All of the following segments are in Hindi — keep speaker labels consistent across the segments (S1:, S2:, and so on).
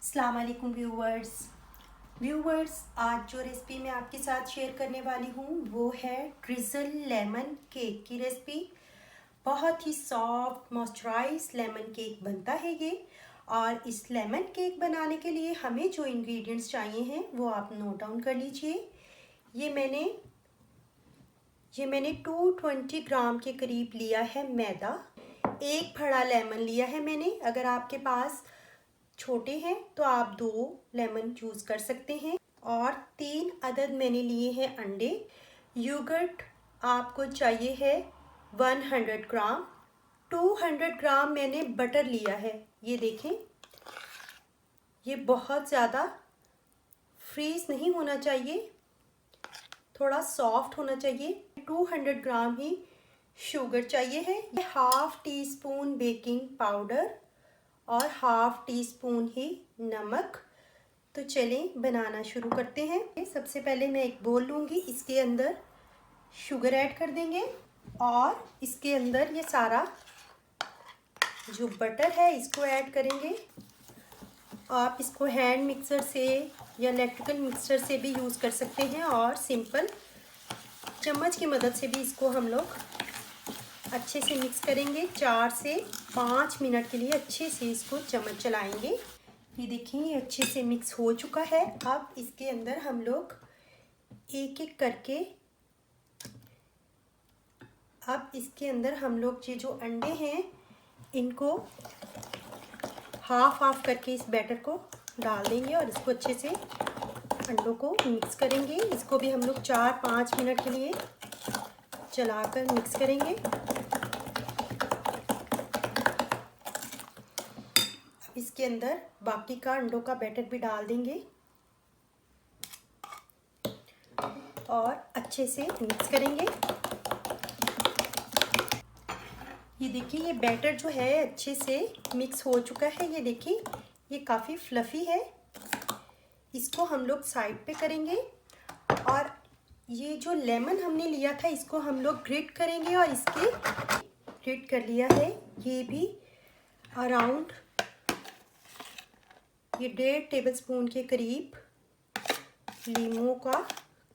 S1: अस्सलाम वालेकुम व्यूवर्स आज जो रेसिपी मैं आपके साथ शेयर करने वाली हूँ वो है ट्रिज़ल लेमन केक की रेसिपी। बहुत ही सॉफ्ट मॉइस्चराइज लेमन केक बनता है ये। और इस लेमन केक बनाने के लिए हमें जो इंग्रेडिएंट्स चाहिए हैं वो आप नोट डाउन कर लीजिए। ये मैंने 220 ग्राम के करीब लिया है मैदा। एक बड़ा लेमन लिया है मैंने। अगर आपके पास छोटे हैं तो आप 2 लेमन चूज़ कर सकते हैं। और 3 अदद मैंने लिए हैं अंडे। योगर्ट आपको चाहिए है 100 ग्राम। 200 ग्राम मैंने बटर लिया है। ये देखें, ये बहुत ज़्यादा फ्रीज नहीं होना चाहिए, थोड़ा सॉफ्ट होना चाहिए। 200 ग्राम ही शुगर चाहिए है। Half tea spoon baking powder और हाफ टी स्पून ही नमक। तो चलें बनाना शुरू करते हैं। सबसे पहले मैं एक बोल लूँगी, इसके अंदर शुगर ऐड कर देंगे और इसके अंदर ये सारा जो बटर है इसको ऐड करेंगे। आप इसको हैंड मिक्सर से या इलेक्ट्रिकल मिक्सर से भी यूज़ कर सकते हैं और सिंपल चम्मच की मदद से भी इसको हम लोग अच्छे से मिक्स करेंगे। 4 से 5 मिनट के लिए अच्छे से इसको चम्मच चलाएंगे। ये देखिए, ये अच्छे से मिक्स हो चुका है। अब इसके अंदर हम लोग एक एक करके ये जो अंडे हैं इनको हाफ करके इस बैटर को डाल देंगे और इसको अच्छे से अंडों को मिक्स करेंगे। इसको भी हम लोग 4-5 मिनट के लिए चलाकर मिक्स करेंगे। इसके अंदर बाकी का अंडों का बैटर भी डाल देंगे और अच्छे से मिक्स करेंगे। ये देखिए, ये बैटर जो है अच्छे से मिक्स हो चुका है। ये देखिए, ये काफ़ी फ्लफ़ी है। इसको हम लोग साइड पे करेंगे और ये जो लेमन हमने लिया था इसको हम लोग ग्रेट करेंगे और इसके ग्रेट कर लिया है। ये भी अराउंड ये 1.5 टेबलस्पून के करीब लीमू का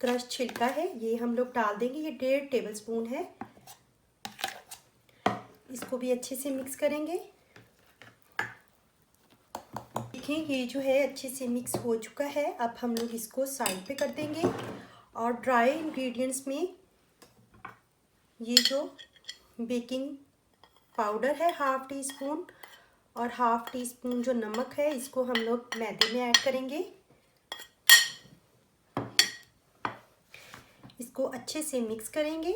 S1: क्रश छिलका है, ये हम लोग डाल देंगे। ये 1.5 टेबलस्पून है। इसको भी अच्छे से मिक्स करेंगे। देखिए, ये जो है अच्छे से मिक्स हो चुका है। अब हम लोग इसको साइड पे कर देंगे और ड्राई इंग्रेडिएंट्स में ये जो बेकिंग पाउडर है हाफ टी स्पून और हाफ टी स्पून जो नमक है इसको हम लोग मैदे में ऐड करेंगे। इसको अच्छे से मिक्स करेंगे,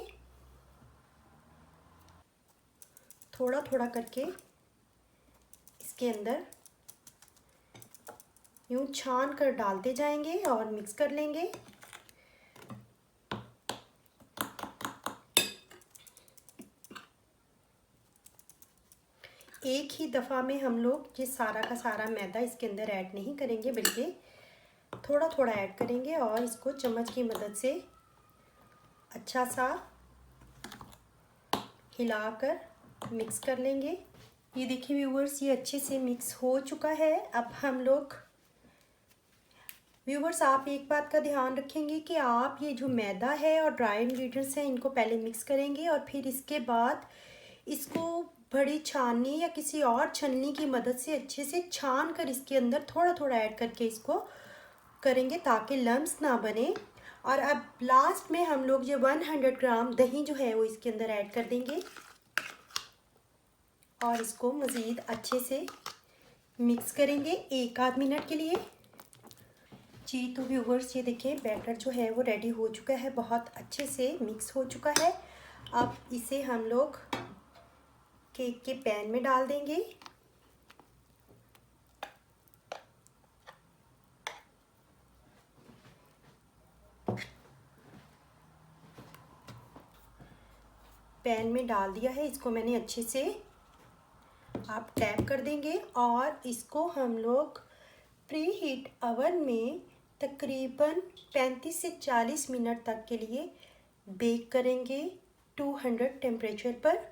S1: थोड़ा थोड़ा करके इसके अंदर यूं छान कर डालते जाएंगे और मिक्स कर लेंगे। एक ही दफ़ा में हम लोग ये सारा का सारा मैदा इसके अंदर ऐड नहीं करेंगे, बल्कि थोड़ा थोड़ा ऐड करेंगे और इसको चम्मच की मदद से अच्छा सा हिलाकर मिक्स कर लेंगे। ये देखिए व्यूवर्स, ये अच्छे से मिक्स हो चुका है। अब हम लोग व्यूवर्स, आप एक बात का ध्यान रखेंगे कि आप ये जो मैदा है और ड्राई इंग्रेडिएंट्स हैं इनको पहले मिक्स करेंगे और फिर इसके बाद इसको बड़ी छाननी या किसी और छलनी की मदद से अच्छे से छान कर इसके अंदर थोड़ा थोड़ा ऐड करके इसको करेंगे ताकि लम्स ना बने। और अब लास्ट में हम लोग ये 100 ग्राम दही जो है वो इसके अंदर ऐड कर देंगे और इसको मज़ीद अच्छे से मिक्स करेंगे 1-8 मिनट के लिए। जी तो व्यूवर्स, ये देखिए बैटर जो है वो रेडी हो चुका है, बहुत अच्छे से मिक्स हो चुका है। अब इसे हम लोग केक के पैन में डाल देंगे। पैन में डाल दिया है, इसको मैंने अच्छे से आप टैप कर देंगे और इसको हम लोग प्री हीट ओवन में तकरीबन 35 से 40 मिनट तक के लिए बेक करेंगे 200 टेम्परेचर पर।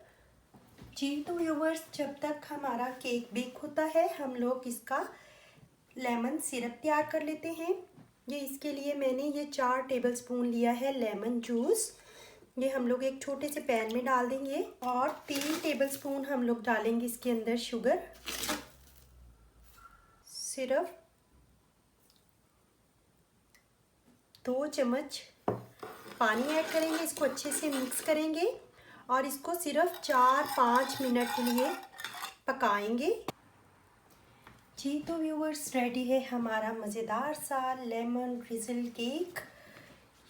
S1: जी तो व्यूवर्स, जब तक हमारा केक बेक होता है हम लोग इसका लेमन सिरप तैयार कर लेते हैं। ये इसके लिए मैंने ये 4 टेबलस्पून लिया है लेमन जूस। ये हम लोग एक छोटे से पैन में डाल देंगे और 3 टेबलस्पून हम लोग डालेंगे इसके अंदर शुगर सिर्फ 2 चम्मच पानी ऐड करेंगे। इसको अच्छे से मिक्स करेंगे और इसको सिर्फ 4-5 मिनट के लिए पकाएंगे। जी तो व्यूअर्स, रेडी है हमारा मज़ेदार सा लेमन ड्रिज़ल केक।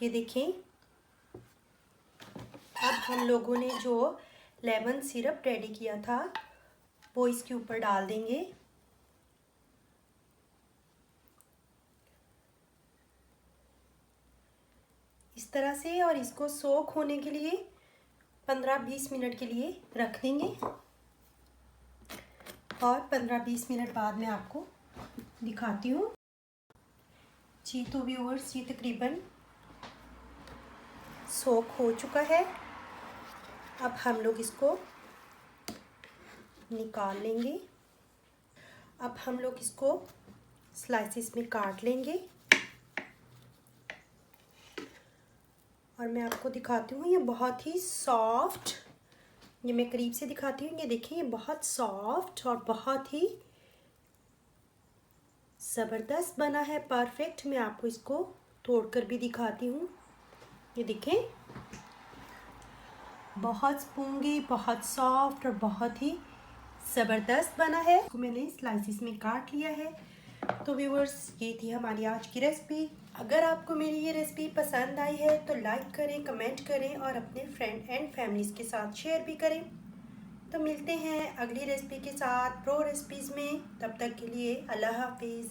S1: ये देखें, अब हम लोगों ने जो लेमन सिरप रेडी किया था वो इसके ऊपर डाल देंगे। इस तरह से, और इसको सोक होने के लिए 15-20 मिनट के लिए रख देंगे और 15-20 मिनट बाद मैं आपको दिखाती हूँ। जी तो व्यूअर्स, ये तकरीबन सोक हो चुका है। अब हम लोग इसको निकाल लेंगे। अब हम लोग इसको स्लाइसिस में काट लेंगे और मैं आपको दिखाती हूँ। ये बहुत ही सॉफ्ट, ये मैं करीब से दिखाती हूँ। ये देखिए, ये बहुत सॉफ्ट और बहुत ही ज़बरदस्त बना है, परफेक्ट। मैं आपको इसको तोड़कर भी दिखाती हूँ। ये देखें, बहुत स्पॉन्जी, बहुत सॉफ्ट और बहुत ही ज़बरदस्त बना है। इसको मैंने स्लाइसिस में काट लिया है। तो व्यूअर्स, ये थी हमारी आज की रेसिपी। अगर आपको मेरी ये रेसिपी पसंद आई है तो लाइक करें, कमेंट करें और अपने फ्रेंड एंड फैमिलीज़ के साथ शेयर भी करें। तो मिलते हैं अगली रेसिपी के साथ प्रो रेसिपीज़ में। तब तक के लिए अल्लाह हाफिज़।